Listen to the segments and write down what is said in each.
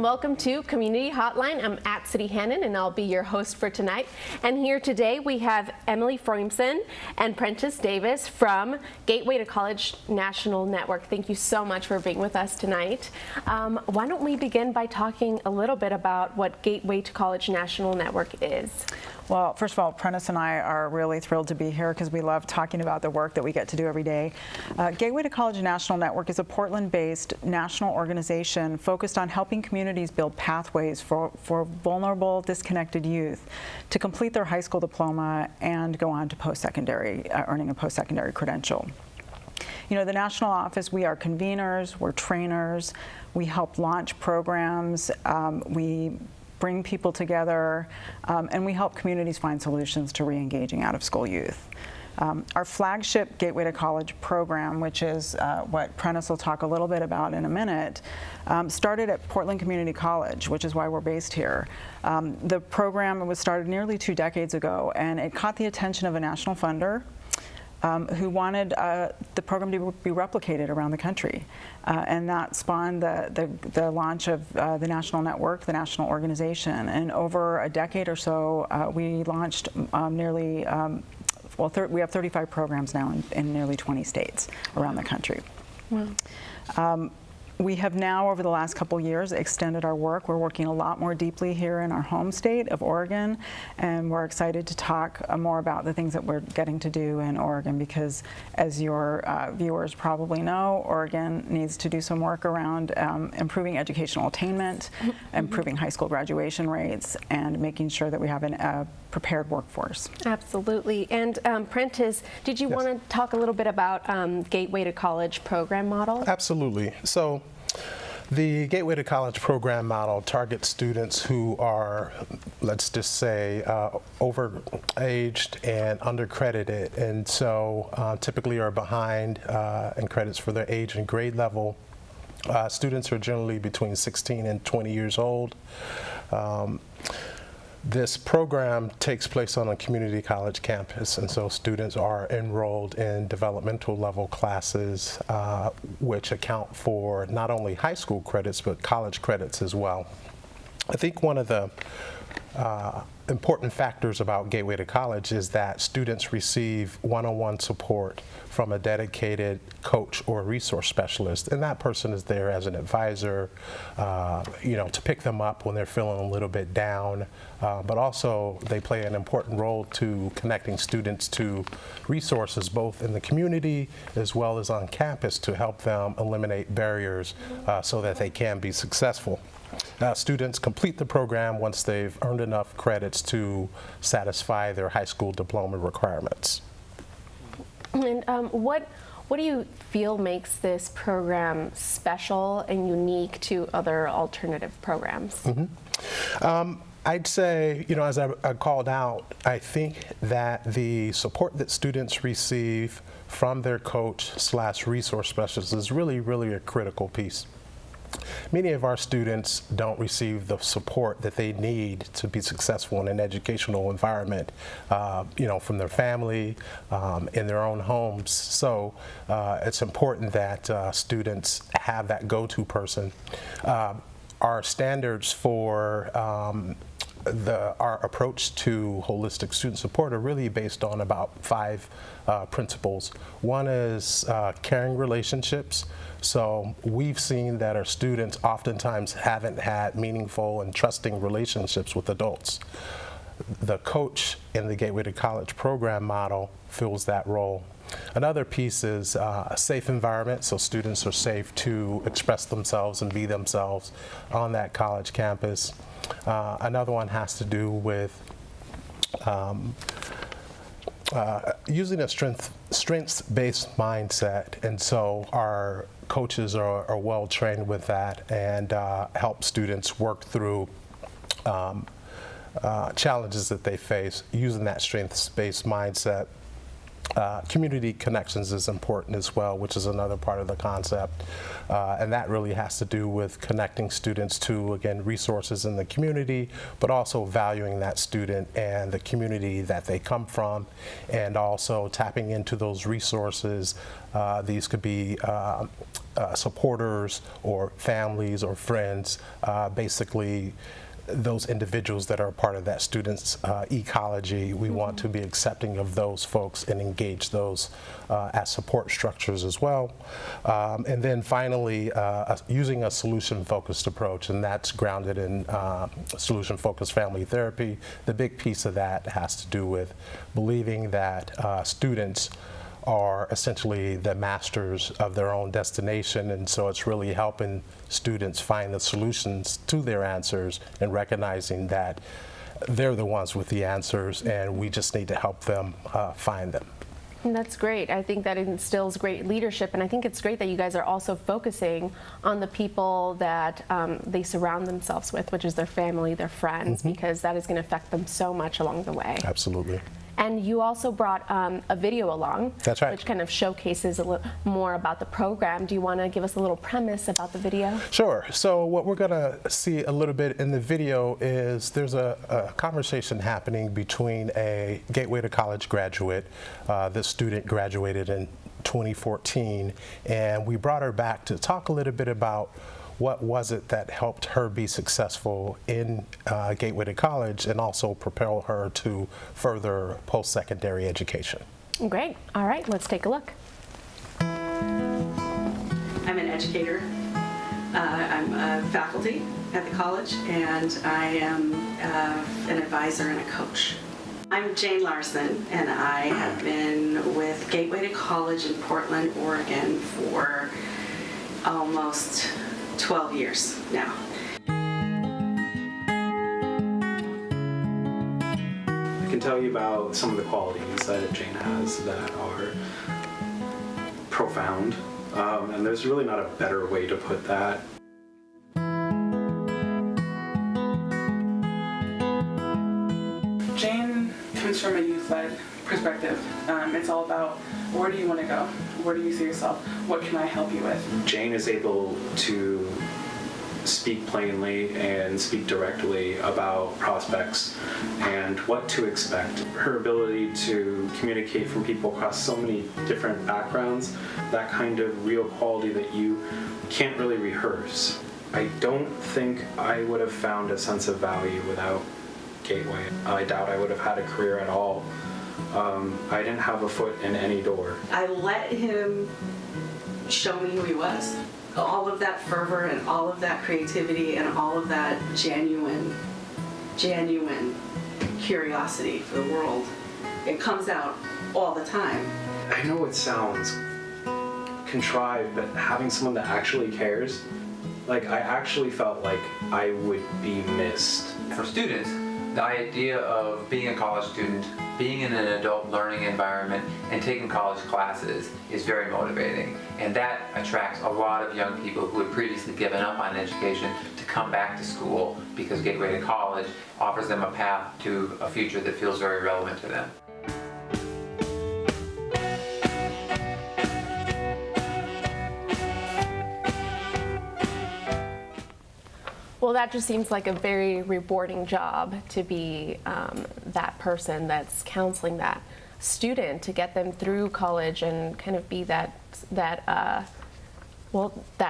Welcome to Community Hotline. I'm at City Hannon, and I'll be your host for tonight. And here today we have Emily Froimson and Prentice Davis from Gateway to College National Network. Thank you so much for being with us tonight. Why don't we begin by talking a little bit about what Gateway to College National Network is? Well, first of all, Prentice and I are really thrilled to be here because we love talking about the work that we get to do every day. Gateway to College National Network is a Portland-based national organization focused on helping communities build pathways for vulnerable, disconnected youth to complete their high school diploma and go on to post-secondary, earning a post-secondary credential. You know, the national office, we are conveners, we're trainers, we help launch programs, we bring people together, and we help communities find solutions to re-engaging out-of-school youth. Our flagship Gateway to College program, which is what Prentice will talk a little bit about in a minute, started at Portland Community College, which is why we're based here. The program was started nearly 2 decades ago, and it caught the attention of a national funder who wanted the program to be replicated around the country. And that spawned the launch of the national network, the national organization. And over a decade or so, we launched nearly, we have 35 programs now in nearly 20 states around the country. Wow. We have now, over the last couple years, extended our work. We're working a lot more deeply here in our home state of Oregon, and we're excited to talk more about the things that we're getting to do in Oregon because, as your viewers probably know, Oregon needs to do some work around improving educational attainment, improving high school graduation rates, and making sure that we have a prepared workforce. Absolutely. And Prentice, did you want to talk a little bit about Gateway to College program model? Absolutely. So the Gateway to College program model targets students who are, let's just say, overaged and undercredited, and so typically are behind in credits for their age and grade level. Students are generally between 16 and 20 years old. This program takes place on a community college campus, and so students are enrolled in developmental level classes, which account for not only high school credits, but college credits as well. I think one of the important factors about Gateway to College is that students receive one-on-one support from a dedicated coach or resource specialist, and that person is there as an advisor, you know, to pick them up when they're feeling a little bit down, but also they play an important role to connecting students to resources both in the community as well as on campus to help them eliminate barriers so that they can be successful. Students complete the program once they've earned enough credits to satisfy their high school diploma requirements. And what do you feel makes this program special and unique to other alternative programs? I'd say, you know, as I called out, I think that the support that students receive from their coach/resource specialist is really a critical piece. Many of our students don't receive the support that they need to be successful in an educational environment, you know, from their family, in their own homes. So it's important that students have that go-to person. Our standards for our approach to holistic student support are really based on about 5 principles. One is caring relationships. So we've seen that our students oftentimes haven't had meaningful and trusting relationships with adults. the coach in the Gateway to College program model fills that role. Another piece is a safe environment, so students are safe to express themselves and be themselves on that college campus. Another one has to do with using a strengths-based mindset, and so our coaches are well trained with that and help students work through challenges that they face using that strengths-based mindset. Community connections is important as well, which is another part of the concept, and that really has to do with connecting students to, again, resources in the community, but also valuing that student and the community that they come from, and also tapping into those resources. These could be supporters or families or friends, basically those individuals that are part of that student's ecology. We want to be accepting of those folks and engage those as support structures as well. And then finally, using a solution-focused approach, and that's grounded in solution-focused family therapy. The big piece of that has to do with believing that students are essentially the masters of their own destination, and so it's really helping students find the solutions to their answers and recognizing that they're the ones with the answers and we just need to help them find them. And that's great. I think that instills great leadership, and I think it's great that you guys are also focusing on the people that they surround themselves with, which is their family, their friends, because that is going to affect them so much along the way. Absolutely. And you also brought a video along. That's right. Which kind of showcases a little more about the program. Do you want to give us a little premise about the video? Sure. So what we're going to see a little bit in the video is there's a conversation happening between a Gateway to College graduate. This student graduated in 2014, and we brought her back to talk a little bit about what was it that helped her be successful in Gateway to College and also propel her to further post-secondary education. Great. All right, let's take a look. I'm an educator. I'm a faculty at the college, and I am an advisor and a coach. I'm Jane Larson, and I have been with Gateway to College in Portland, Oregon for almost 12 years now. I can tell you about some of the qualities that Jane has that are profound, and there's really not a better way to put that. Jane comes from a youth-led perspective. It's all about, where do you want to go? Where do you see yourself? What can I help you with? Jane is able to speak plainly and speak directly about prospects and what to expect. Her ability to communicate from people across so many different backgrounds, that kind of real quality that you can't really rehearse. I don't think I would have found a sense of value without Gateway. I doubt I would have had a career at all. I didn't have a foot in any door. I let him show me who he was. All of that fervor and all of that creativity and all of that genuine curiosity for the world, it comes out all the time. I know it sounds contrived, but having someone that actually cares, like I actually felt like I would be missed. For students, the idea of being a college student, being in an adult learning environment, and taking college classes is very motivating. And that attracts a lot of young people who had previously given up on education to come back to school because Gateway to College offers them a path to a future that feels very relevant to them. Well, that just seems like a very rewarding job to be that person that's counseling that student to get them through college and kind of be that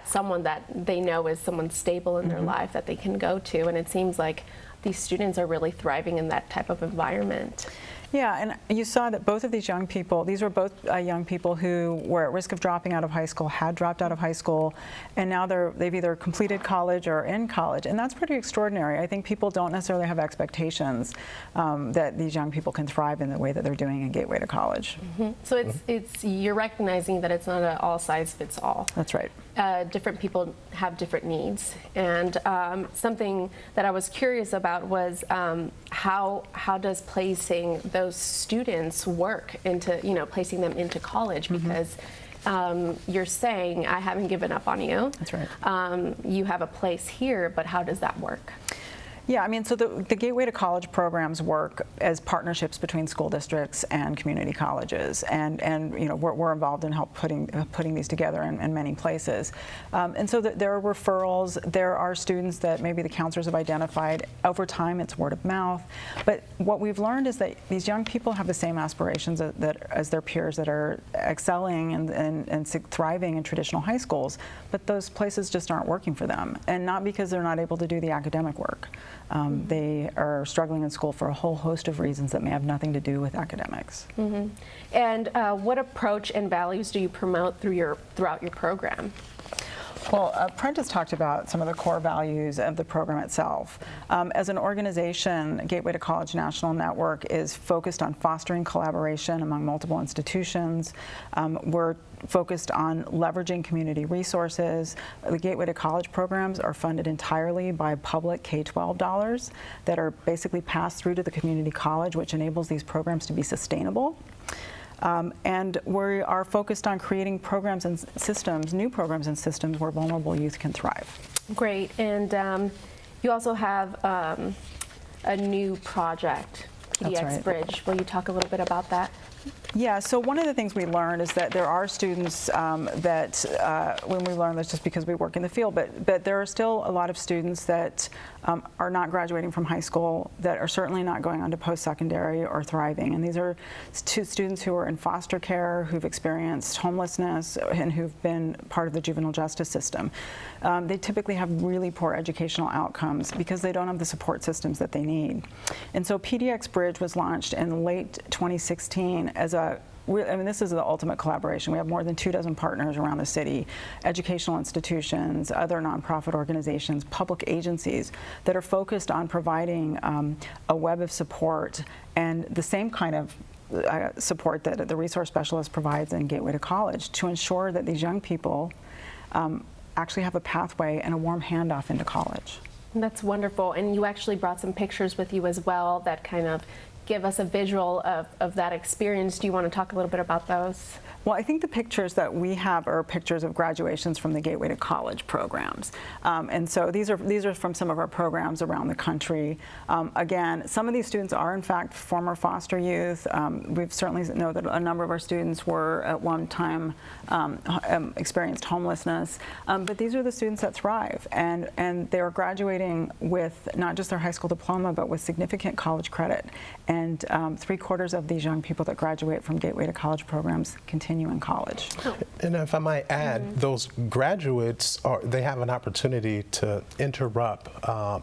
someone that they know is someone stable in their life that they can go to. And it seems like these students are really thriving in that type of environment. Yeah, and you saw that both of these young people, these were both young people who were at risk of dropping out of high school, had dropped out of high school, and now they've either completed college or in college, and that's pretty extraordinary. I think people don't necessarily have expectations that these young people can thrive in the way that they're doing in Gateway to College. Mm-hmm. So it's you're recognizing that it's not an all size fits all. That's right. Different people have different needs, and something that I was curious about was how does placing those students work into, placing them into college, because you're saying I haven't given up on you. That's right. You have a place here, but how does that work? Yeah, I mean, so the Gateway to College programs work as partnerships between school districts and community colleges, and we're involved in putting these together in many places. And so there are referrals. There are students that maybe the counselors have identified. Over time, it's word of mouth. But what we've learned is that these young people have the same aspirations as their peers that are excelling and thriving in traditional high schools, but those places just aren't working for them, and not because they're not able to do the academic work. They are struggling in school for a whole host of reasons that may have nothing to do with academics. Mm-hmm. And what approach and values do you promote throughout your program? Well, Prentice talked about some of the core values of the program itself. As an organization, Gateway to College National Network is focused on fostering collaboration among multiple institutions. We're focused on leveraging community resources. The Gateway to College programs are funded entirely by public K-12 dollars that are basically passed through to the community college, which enables these programs to be sustainable. And we are focused on creating programs and systems, new programs and systems where vulnerable youth can thrive. Great. And you also have a new project, PDX right. Bridge. Will you talk a little bit about that? Yeah, so one of the things we learned is that there are students that, when we learn this just because we work in the field, but there are still a lot of students that are not graduating from high school, that are certainly not going on to post-secondary or thriving. And these are students who are in foster care, who've experienced homelessness, and who've been part of the juvenile justice system. They typically have really poor educational outcomes because they don't have the support systems that they need. And so PDX Bridge was launched in late 2016 as this is the ultimate collaboration. We have more than 24 partners around the city, educational institutions, other nonprofit organizations, public agencies that are focused on providing a web of support and the same kind of support that the resource specialist provides in Gateway to College to ensure that these young people actually have a pathway and a warm handoff into college. That's wonderful. And you actually brought some pictures with you as well that kind of give us a visual of that experience. Do you want to talk a little bit about those? Well, I think the pictures that we have are pictures of graduations from the Gateway to College programs. And so these are from some of our programs around the country. Again, some of these students are in fact former foster youth. We've certainly know that a number of our students were at one time experienced homelessness. But these are the students that thrive, and they're graduating with not just their high school diploma, but with significant college credit. And 3/4 of these young people that graduate from Gateway to College programs continue in college. And if I might add, those graduates they have an opportunity to interrupt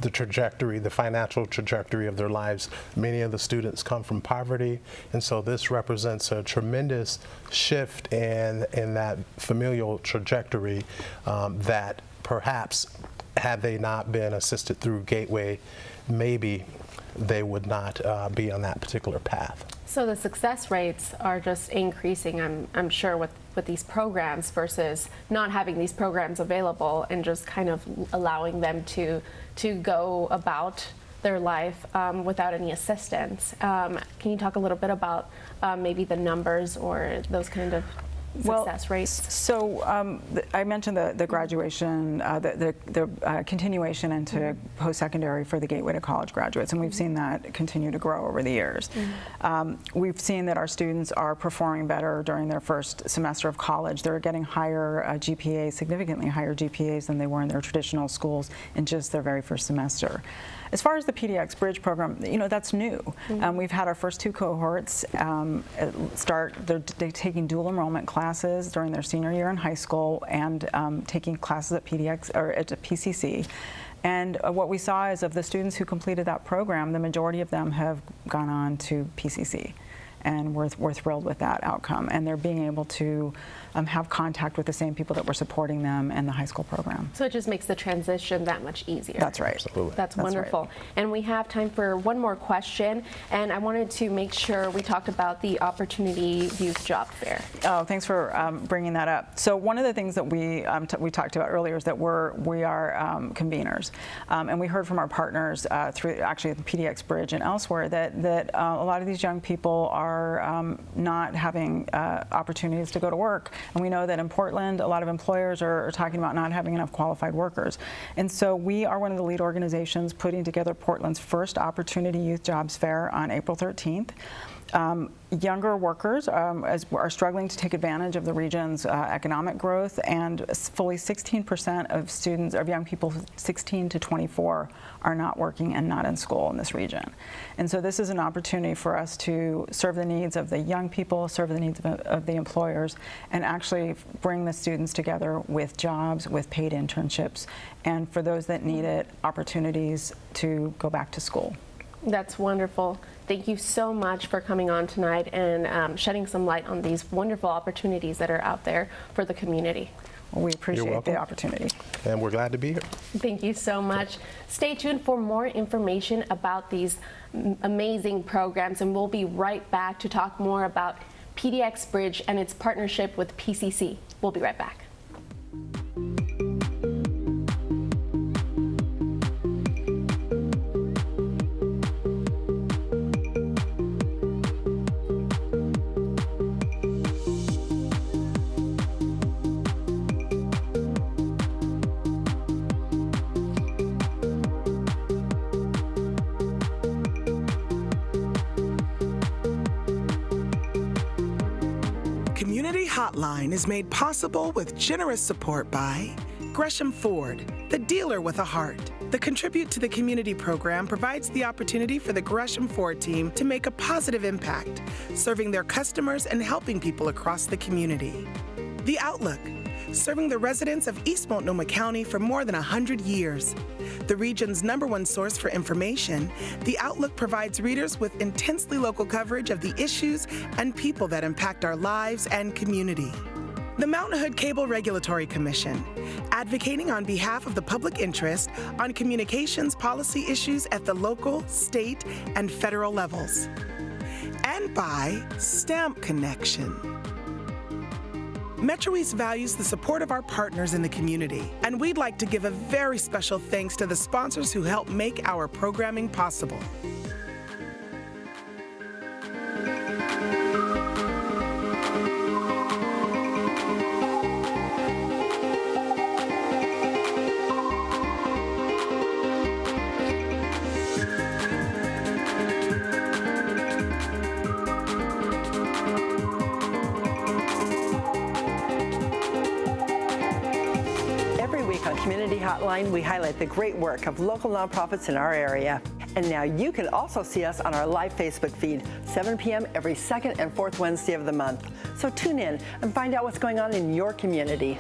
the trajectory, the financial trajectory of their lives. Many of the students come from poverty, and so this represents a tremendous shift in that familial trajectory that perhaps had they not been assisted through Gateway, maybe they would not be on that particular path. So the success rates are just increasing, I'm sure, with these programs versus not having these programs available and just kind of allowing them to go about their life without any assistance. Can you talk a little bit about maybe the numbers or those kind of success rates? So I mentioned the graduation, the continuation into post-secondary for the Gateway to College graduates, and we've seen that continue to grow over the years. We've seen that our students are performing better during their first semester of college. They're getting higher GPAs, significantly higher GPAs than they were in their traditional schools in just their very first semester. As far as the PDX Bridge program, that's new. We've had our first 2 cohorts start. They're taking dual enrollment classes during their senior year in high school and taking classes at PDX or at PCC. And what we saw is of the students who completed that program, the majority of them have gone on to PCC. And we're thrilled with that outcome. And they're being able to have contact with the same people that were supporting them in the high school program. So it just makes the transition that much easier. That's right. Absolutely. That's wonderful. Right. And we have time for one more question. And I wanted to make sure we talked about the Opportunity Youth Job Fair. Oh, thanks for bringing that up. So one of the things that we talked about earlier is that we are conveners, and we heard from our partners through actually the PDX Bridge and elsewhere that a lot of these young people are not having opportunities to go to work, and we know that in Portland, a lot of employers are talking about not having enough qualified workers, and so we are one of the lead organizations putting together Portland's first Opportunity Youth Jobs Fair on April 13th. Younger workers are struggling to take advantage of the region's economic growth, and fully 16% of young people 16 to 24 are not working and not in school in this region. And so this is an opportunity for us to serve the needs of the young people, serve the needs of the employers, and actually bring the students together with jobs, with paid internships, and for those that need it, opportunities to go back to school. That's wonderful. Thank you so much for coming on tonight and shedding some light on these wonderful opportunities that are out there for the community. Well, we appreciate welcome. the opportunity. And we're glad to be here. Thank you so much. Stay tuned for more information about these amazing programs, and we'll be right back to talk more about PDX Bridge and its partnership with PCC. We'll be right back. Community Hotline is made possible with generous support by Gresham Ford, the dealer with a heart. The Contribute to the Community program provides the opportunity for the Gresham Ford team to make a positive impact, serving their customers and helping people across the community. The Outlook, serving the residents of East Multnomah County for more than 100 years. The region's #1 source for information, The Outlook provides readers with intensely local coverage of the issues and people that impact our lives and community. The Mountain Hood Cable Regulatory Commission, advocating on behalf of the public interest on communications policy issues at the local, state, and federal levels. And by Stamp Connection. MetroEast values the support of our partners in the community, and we'd like to give a very special thanks to the sponsors who help make our programming possible. On Community Hotline, we highlight the great work of local nonprofits in our area. And now you can also see us on our live Facebook feed, 7 p.m. every second and fourth Wednesday of the month. So tune in and find out what's going on in your community.